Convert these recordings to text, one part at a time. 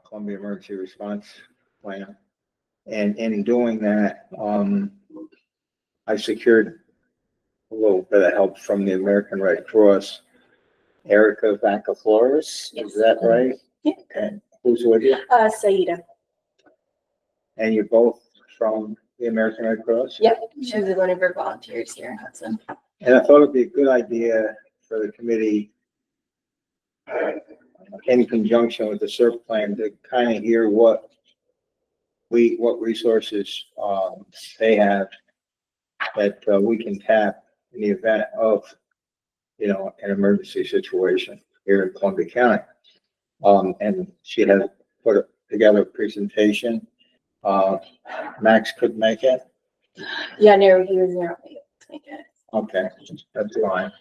Columbia Emergency Response Plan. And in doing that, I secured a little bit of help from the American Red Cross. Erica Vacaflores, Yes. is that right? Yeah. Okay. Who's with you? Saida. And you're both from the American Red Cross? Yep, she was one of our volunteers here in Hudson. And I thought it'd be a good idea for the committee, in conjunction with the CERT plan, to kind of hear what resources, they have that we can tap in the event of, an emergency situation here in Columbia County. And she has put together a presentation. Max couldn't make it. Yeah, no, he was not able to make it. Okay, that's fine.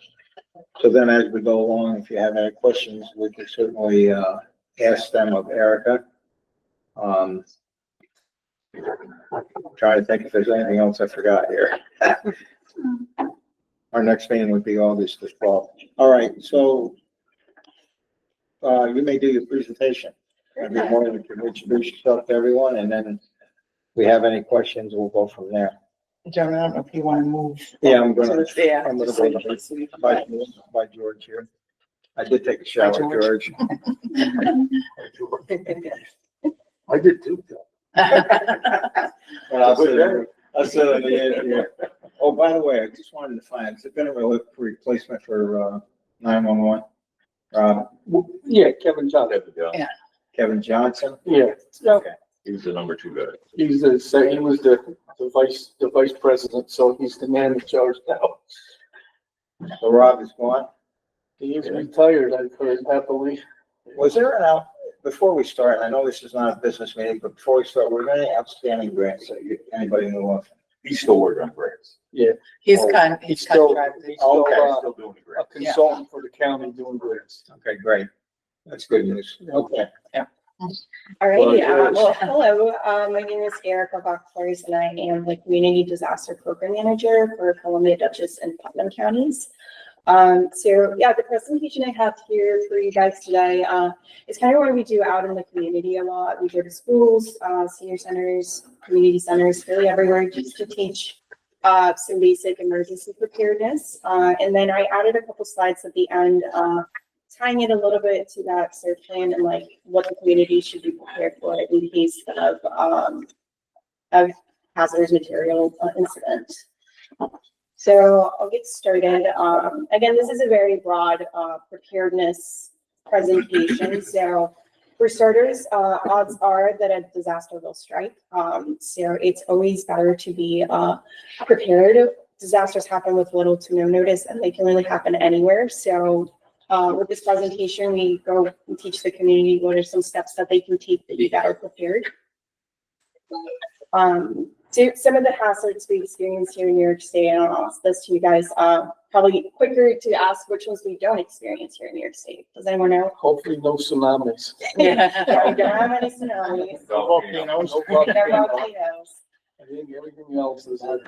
So then as we go along, if you have any questions, we can certainly, ask them of Erica. Trying to think if there's anything else I forgot here. Our next meeting would be August the 12th. All right, so you may do your presentation. I'd be more than you can introduce yourself to everyone, and then if we have any questions, we'll go from there. John, I don't know if you want to move. Yeah, I'm gonna Yeah. go by George here. I did take a shower, George. I did too. I'll sit on the end here. Oh, by the way, I just wanted to find, has it been a replacement for 911? Yeah, Kevin Johnson. Yeah. Kevin Johnson? Yeah. Okay. He was the number 2 guy. He was the vice president, so he's the man in charge now. So Rob is gone? He is retired, I've heard happily. Was there before we start, I know this is not a business meeting, but before we start, were there any outstanding grants that anybody knew of? He's still working on grants. Yeah. He's He's still, contracted. he's still, Okay. Still doing the a grants. consultant for the county doing grants. Okay, great. That's good news. Okay. All right, Well, well, hello, my name is Erica Vacaflores, and I am the Community Disaster Program Manager for Columbia, Dutchess, and Putnam counties. So yeah, the presentation I have here for you guys today is kind of what we do out in the community a lot. We go to schools, senior centers, community centers, really everywhere, just to teach some basic emergency preparedness. And then I added a couple slides at the end, tying it a little bit to that CERT plan and like what the community should be prepared for in case of hazardous material incident. So I'll get started. Again, this is a very broad preparedness presentation. So for starters, odds are that a disaster will strike. So it's always better to be prepared. Disasters happen with little to no notice, and they can really happen anywhere. So with this presentation, we go and teach the community what are some steps that they can take to be better prepared. So some of the hazards we experience here in New York State, and I'll ask this to you guys, probably quicker to ask which ones we don't experience here in New York State. Does anyone know? Hopefully no tsunamis. Yeah, we don't have any tsunamis. Volcanoes. There are volcanoes. I think everything else is a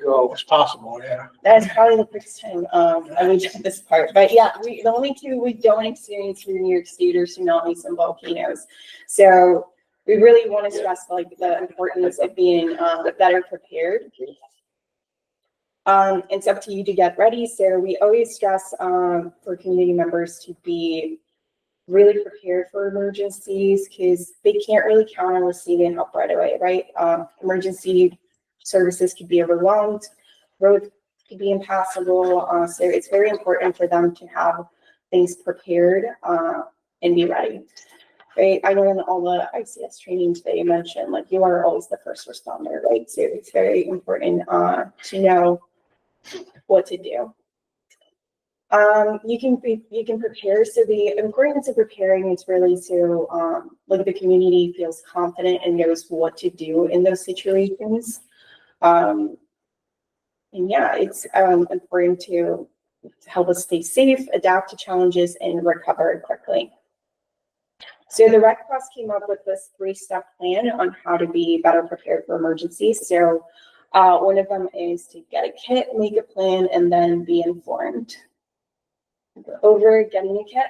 go. It's possible, yeah. That's probably the quickest time I would do this part. But yeah, the only two we don't experience here in New York State are tsunamis and volcanoes. So we really want to stress like the importance of being better prepared. It's up to you to get ready. So we always stress for community members to be really prepared for emergencies because they can't really count on receiving help right away, right? Emergency services could be overwhelmed, roads could be impassable. So it's very important for them to have things prepared and be ready. Right? I know in all the ICS trainings that you mentioned, like you are always the first responder, right? So it's very important to know what to do. You can prepare. So the importance of preparing is really so like the community feels confident and knows what to do in those situations. And yeah, it's important to help us stay safe, adapt to challenges, and recover quickly. So the Red Cross came up with this 3-step plan on how to be better prepared for emergencies. So one of them is to get a kit, make a plan, and then be informed. over getting a kit,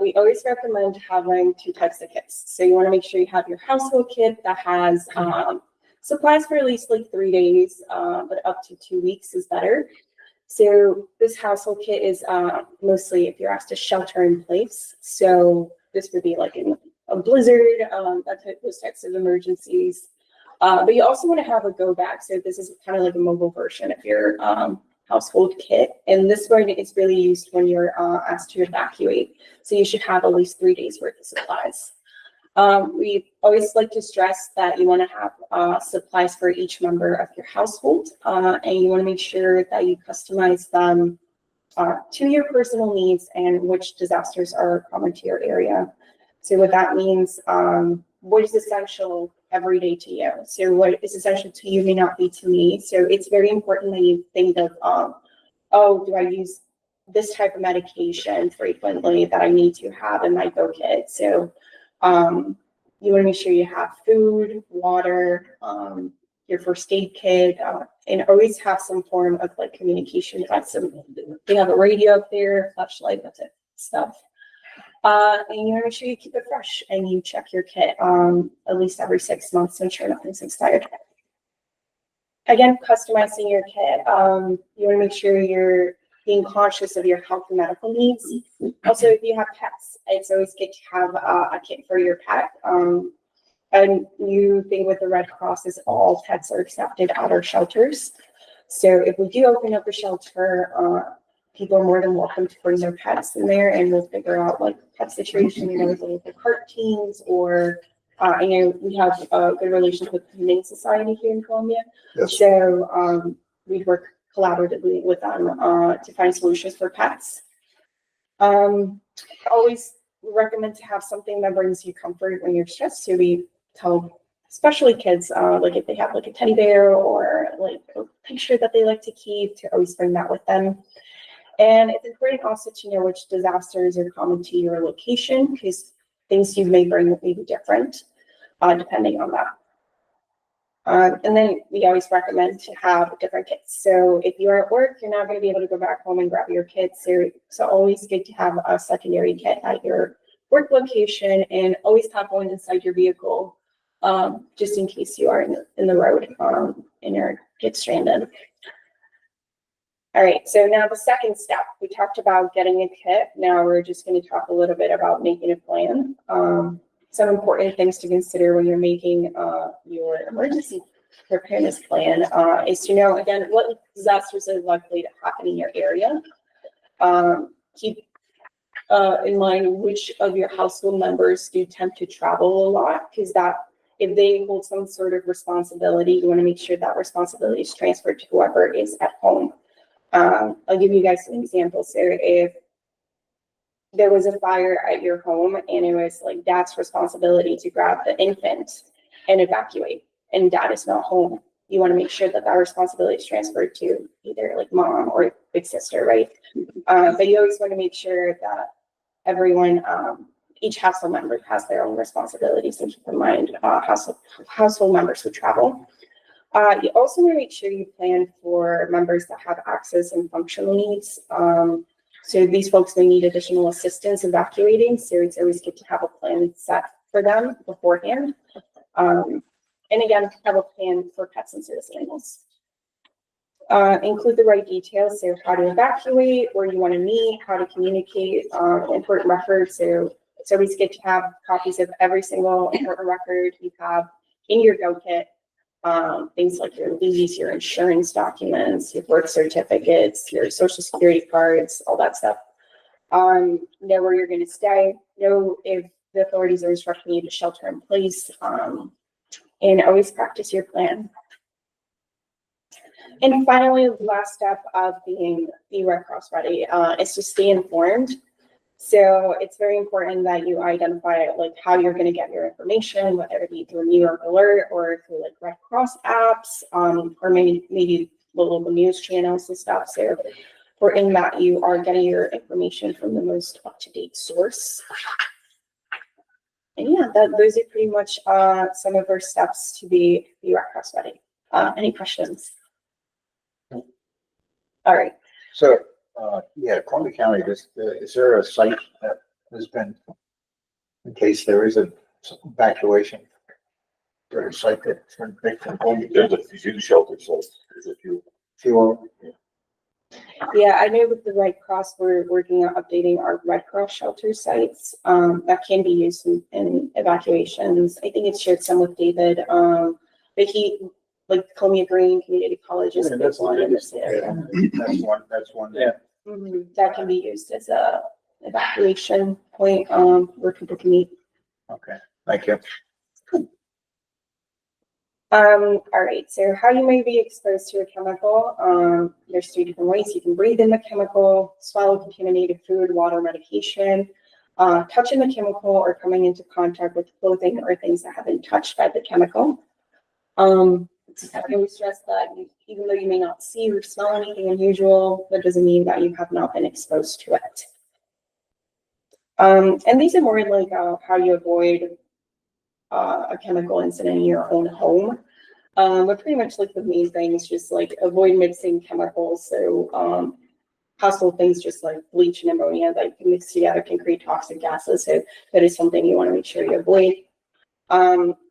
we always recommend having 2 types of kits. So you want to make sure you have your household kit that has supplies for at least like 3 days, but up to 2 weeks is better. So this household kit is mostly if you're asked to shelter in place. So this would be like in a blizzard, those types of emergencies. But you also want to have a go bag. So this is kind of like a mobile version of your household kit. And this one is really used when you're asked to evacuate. So you should have at least 3 days worth of supplies. We always like to stress that you want to have supplies for each member of your household, and you want to make sure that you customize them to your personal needs and which disasters are common to your area. So what that means, what is essential every day to you? So what is essential to you may not be to me. So it's very important that you think of, oh, do I use this type of medication frequently that I need to have in my go kit? So you want to make sure you have food, water, your first aid kit, and always have some form of like communication. You have a radio up there, flashlight, that's it, stuff. And you want to make sure you keep it fresh and you check your kit at least every 6 months to ensure nothing's expired. Again, customizing your kit. You want to make sure you're being conscious of your health and medical needs. Also, if you have pets, it's always good to have a kit for your pet. And new thing with the Red Cross is all pets are accepted at our shelters. So if we do open up a shelter, people are more than welcome to bring their pets in there, and we'll figure out like pet situation, with the CART teams, or we have a good relationship with the Humane Society here in Columbia. Yes. So we'd work collaboratively with them to find solutions for pets. Always recommend to have something that brings you comfort when you're stressed. So we tell, especially kids, like if they have like a teddy bear or like a picture that they like to keep, to always bring that with them. And it's important also to know which disasters are common to your location, because things you may bring may be different depending on that. And then we always recommend to have different kits. So if you're at work, you're not going to be able to go back home and grab your kits. So always good to have a secondary kit at your work location, and always have one inside your vehicle, just in case you are in the road and you get stranded. All right, so now the second step, we talked about getting a kit. Now we're just going to talk a little bit about making a plan. Some important things to consider when you're making your emergency preparedness plan is to know, again, what disasters are likely to happen in your area. Keep in mind which of your household members do tend to travel a lot, because that if they hold some sort of responsibility, you want to make sure that responsibility is transferred to whoever is at home. I'll give you guys an example. So if there was a fire at your home and it was like dad's responsibility to grab the infant and evacuate, and dad is not home, you want to make sure that that responsibility is transferred to either like mom or big sister, right? But you always want to make sure that everyone, each household member has their own responsibilities, and keep in mind household members who travel. You also want to make sure you plan for members that have access and functional needs. So these folks may need additional assistance evacuating, so it's always good to have a plan set for them beforehand. And again, have a plan for pets and service animals. Include the right details, so how to evacuate, where you want to meet, how to communicate, important records. So it's always good to have copies of every single important record you have in your go kit. Things like your lease, your insurance documents, your birth certificates, your social security cards, all that stuff. Know where you're going to stay, know if the authorities are instructing you to shelter in place, and always practice your plan. And finally, the last step of being the Red Cross ready is to stay informed. So it's very important that you identify like how you're going to get your information, whether it be through New York Alert or through like Red Cross apps, or maybe the local news channels and stuff. So for in that you are getting your information from the most up-to-date source. And yeah, those are pretty much some of our steps to be Red Cross ready. Any questions? All right. So Yeah, Columbia County, is there a site that has been, in case there is a evacuation? There a site that's been picked from Columbia? There's a few shelters, so there's a few. Yeah, I know with the Red Cross, we're working on updating our Red Cross shelter sites, that can be used in evacuations. I think it's shared some with David, but like Columbia Green Community College is a big one in this area. That's one. Yeah. That can be used as a evacuation point, where people can meet. Okay, thank you. All right, so how you may be exposed to a chemical, there's 3 different ways. You can breathe in the chemical, swallow contaminated food, water, medication, touching the chemical, or coming into contact with clothing or things that have been touched by the chemical. I always stress that even though you may not see or smell anything unusual, that doesn't mean that you have not been exposed to it. And these are more like how you avoid a chemical incident in your own home. But pretty much like the main thing is just like avoid mixing chemicals. So household things just like bleach and ammonia that you can mix together can create toxic gases. So that is something you want to make sure you avoid.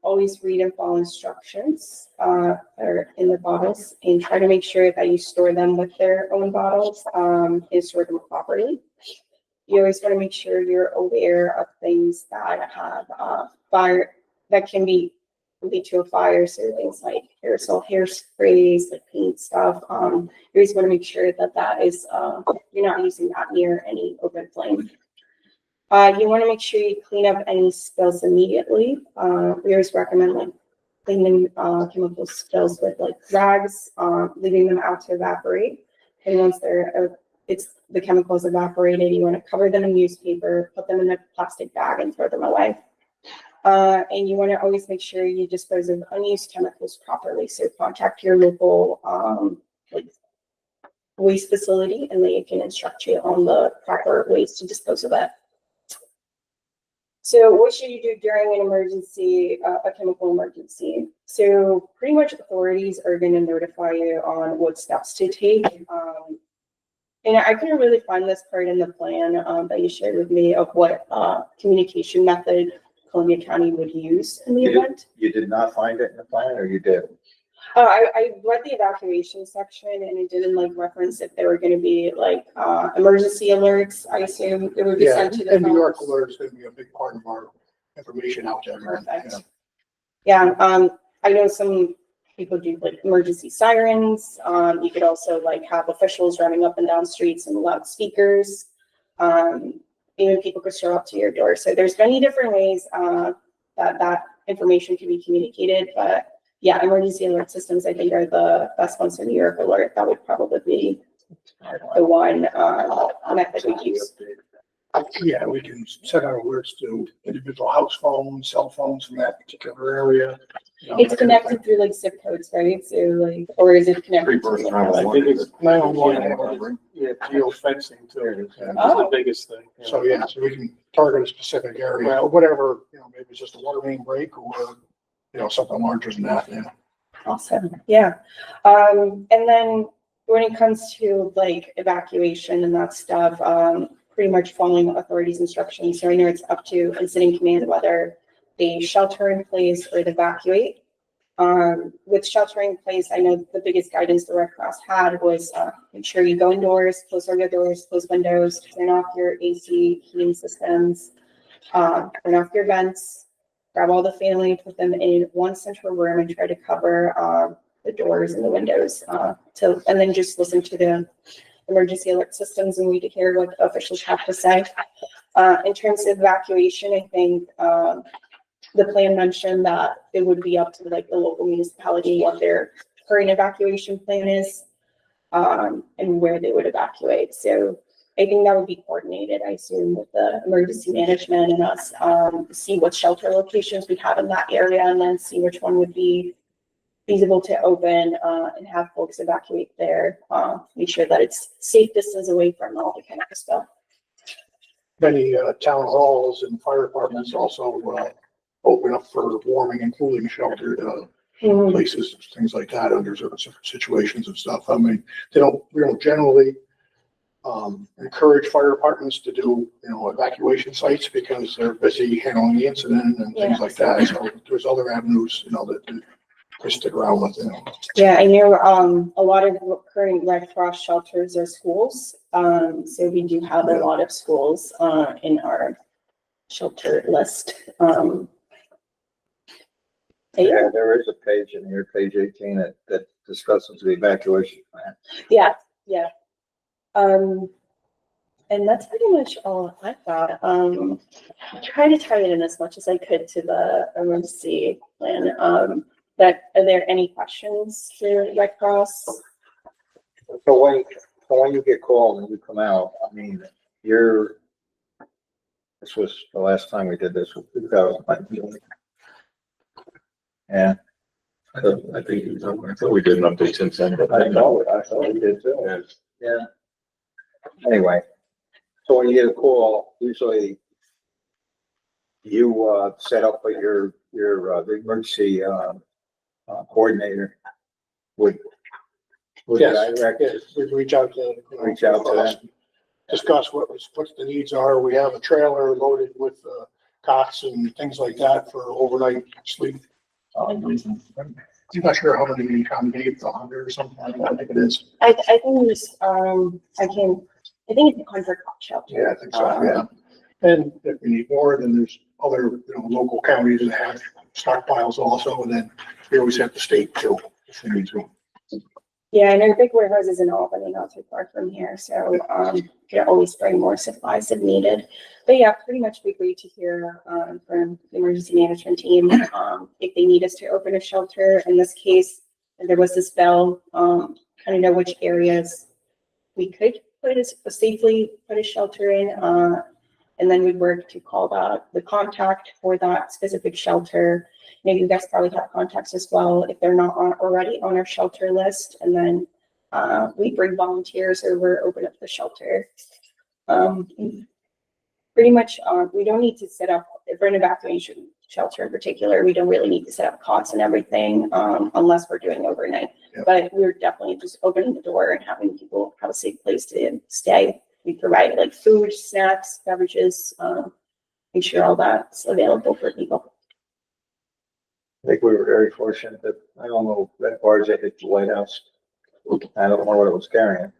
Always read and follow instructions that are in the bottles, and try to make sure that you store them with their own bottles and store them properly. You always want to make sure you're aware of things that have fire that can lead to a fire. So things like aerosol hairsprays, like paint stuff. You always want to make sure that is you're not using that near any open flame. You want to make sure you clean up any spills immediately. We always recommend like cleaning chemical spills with like rags, leaving them out to evaporate. And once the chemicals evaporated, you want to cover them in newspaper, put them in a plastic bag, and throw them away. And you want to always make sure you dispose of unused chemicals properly. So contact your local like waste facility, and they can instruct you on the proper ways to dispose of it. So what should you do during an emergency, a chemical emergency? So pretty much authorities are going to notify you on what steps to take. And I couldn't really find this part in the plan that you shared with me of what communication method Columbia County would use in the event. You did not find it in the plan, or you did? I read the evacuation section, and it didn't like reference if there were going to be like emergency alerts. I assume it would be Yeah, sent to the and New York phones. alert is going to be a big part of our information out there. Perfect. Yeah, I know some people do like emergency sirens. You could also like have officials running up and down streets and loudspeakers. Even people could show up to your door. So there's many different ways that information can be communicated. But yeah, emergency alert systems, I think, are the best ones. For New York alert, that would probably be the one method we use. Yeah, we can set out alerts to individual house phones, cell phones from that particular area. It's connected through like zip codes, right? So like, or is it connected to? Reverse I think it's 911, yeah, geo fencing too. That's the biggest thing. So yeah, so we can target a specific area, or whatever, maybe it's just a water main break, or, something larger than that, yeah. Awesome. Yeah. And then when it comes to like evacuation and that stuff, pretty much following authorities' instructions. So I know it's up to incident command whether they shelter in place or they evacuate. With sheltering in place, I know the biggest guidance the Red Cross had was make sure you go indoors, close all your doors, close windows, turn off your AC heating systems, turn off your vents, grab all the family, put them in one central room, and try to cover the doors and the windows. And then just listen to the emergency alert systems and read to hear what officials have to say. In terms of evacuation, I think the plan mentioned that it would be up to like the local municipality what their current evacuation plan is and where they would evacuate. So I think that would be coordinated, I assume, with the emergency management and us, see what shelter locations we have in that area, and then see which one would be feasible to open and have folks evacuate there. Make sure that it's safe distance away from all the chemical stuff. Many town halls and fire departments also open up for warming and cooling sheltered places, things like that under certain situations and stuff. I mean, we don't generally encourage fire departments to do, evacuation sites because they're busy handling the incident and things like that. So there's other avenues, that to stick around with, Yeah, I know, a lot of current Red Cross shelters are schools. So we do have a lot of schools, in our shelter list. Yeah, there is a page in here, page 18, that discusses the evacuation plan. Yeah, yeah. And that's pretty much all I thought. I tried to tie it in as much as I could to the emergency plan. But are there any questions for Red Cross? So when you get called and you come out, I mean, this was the last time we did this, was 2019. Yeah. I thought we did an update since then. I thought we did too. Yeah. Anyway, so when you get a call, usually you set up with the emergency coordinator would Yes. direct, we reach out to them. discuss what the needs are. We have a trailer loaded with cots and things like that for overnight sleep. I'm not sure how many we accommodate, 100 or something like that. I think it is. I think there's, I think it's a 100 cot shelter. Yeah, I think so. Yeah. And if we need more, then there's other, local counties that have stockpiles also. And then we always have the state too, if we need to. Yeah, and our big warehouse is in Albany, not too far from here, so can always bring more supplies if needed. But yeah, pretty much we agreed to hear from the emergency management team if they need us to open a shelter. In this case, there was this bell, kind of know which areas we could safely put a shelter in, and then we'd work to call the contact for that specific shelter. Maybe you guys probably have contacts as well if they're not already on our shelter list. And then we bring volunteers over, open up the shelter. Pretty much, we don't need to set up, for an evacuation shelter in particular, we don't really need to set up cots and everything unless we're doing overnight. Yep. But we're definitely just opening the door and having people have a safe place to stay. We provide like food, snacks, beverages, make sure all that's available for people. I think we were very fortunate that, I don't know, that barge that hit the White House. I don't know what it was carrying.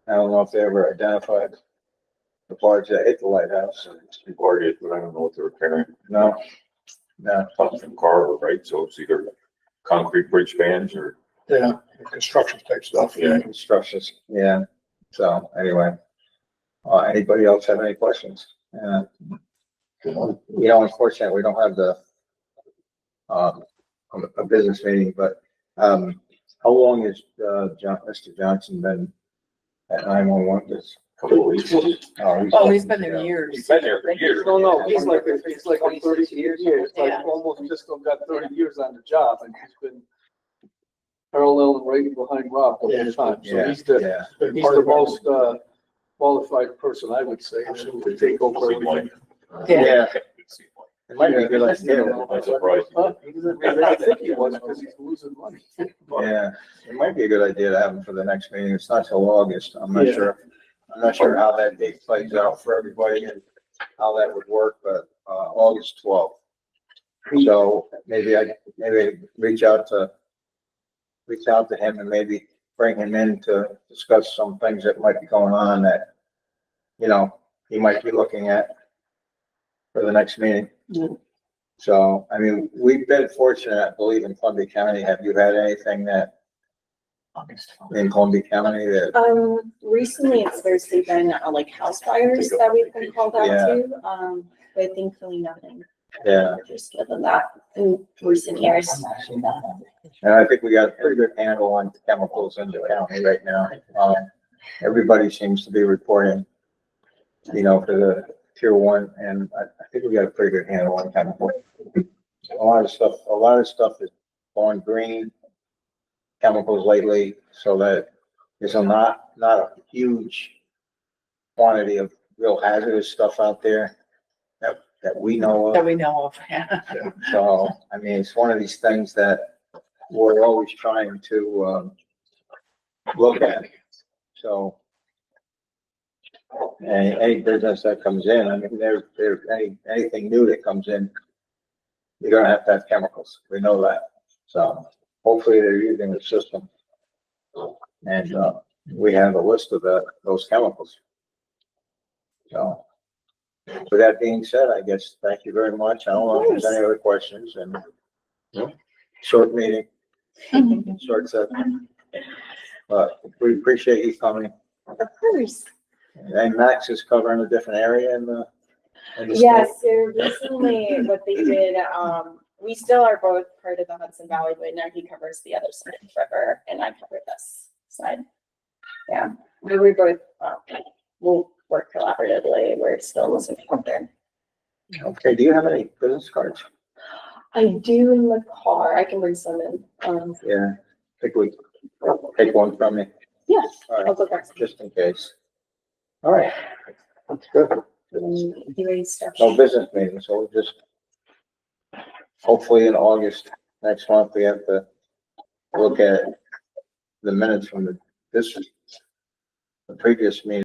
I don't know if they ever identified the barge that hit the White House. It's two barges, but I don't know what they were carrying. No. Something car, right? So it's either concrete bridge spans or. Yeah, construction type stuff. Yeah. Constructions, yeah. So anyway, anybody else have any questions? Unfortunately, we don't have a business meeting, but how long has Mr. Johnson been at 911? Just a couple of weeks. Oh, he's been there years. He's been there for years. No, he's like 30 years. It's like Yeah. almost just got 30 years on the job, and he's been parallel and right behind Rob the whole time. So he's the most qualified person, I would say, to take over everything. Yeah. It might be a good idea. I'm surprised. I think he was because he's losing money. Yeah, it might be a good idea to have him for the next meeting. It's not till August. I'm not sure how that date plays out for everybody and how that would work, but August 12th. So maybe reach out to him and maybe bring him in to discuss some things that might be going on that, he might be looking at for the next meeting. Mm-hmm. So, I mean, we've been fortunate, I believe, in Columbia County. Have you had anything that in Columbia County that? Recently there's been like house fires that we've been called out to, but thankfully nothing. Yeah. Just other than that in recent years. And I think we got a pretty good handle on chemicals in the county right now. Everybody seems to be reporting, for the tier 1, and I think we got a pretty good handle on chemicals. A lot of stuff is going green chemicals lately, so that there's not a huge quantity of real hazardous stuff out there that we know of. That we know of, yeah. So, I mean, it's one of these things that we're always trying to look at. So, any business that comes in, I mean, anything new that comes in, you're gonna have to have chemicals. We know that. So hopefully they're using the system. And, we have a list of those chemicals. So with that being said, I guess, thank you very much. I don't know if there's any other questions and short meeting, short session. But we appreciate you coming. Of course. And Max is covering a different area in the Yes, so recently what they did, we still are both part of the Hudson Valley, but now he covers the other side of the river and I cover this side. Yeah, we both, we'll work collaboratively. We're still listening out there. Okay, do you have any business cards? I do in the car. I can bring some in. Yeah, I think we take one from you. Yes, All I'll right, go back. just in case. All right, that's good. You ready to start? No business meeting, so we'll just hopefully in August, next month, we have to look at the minutes from the previous meeting.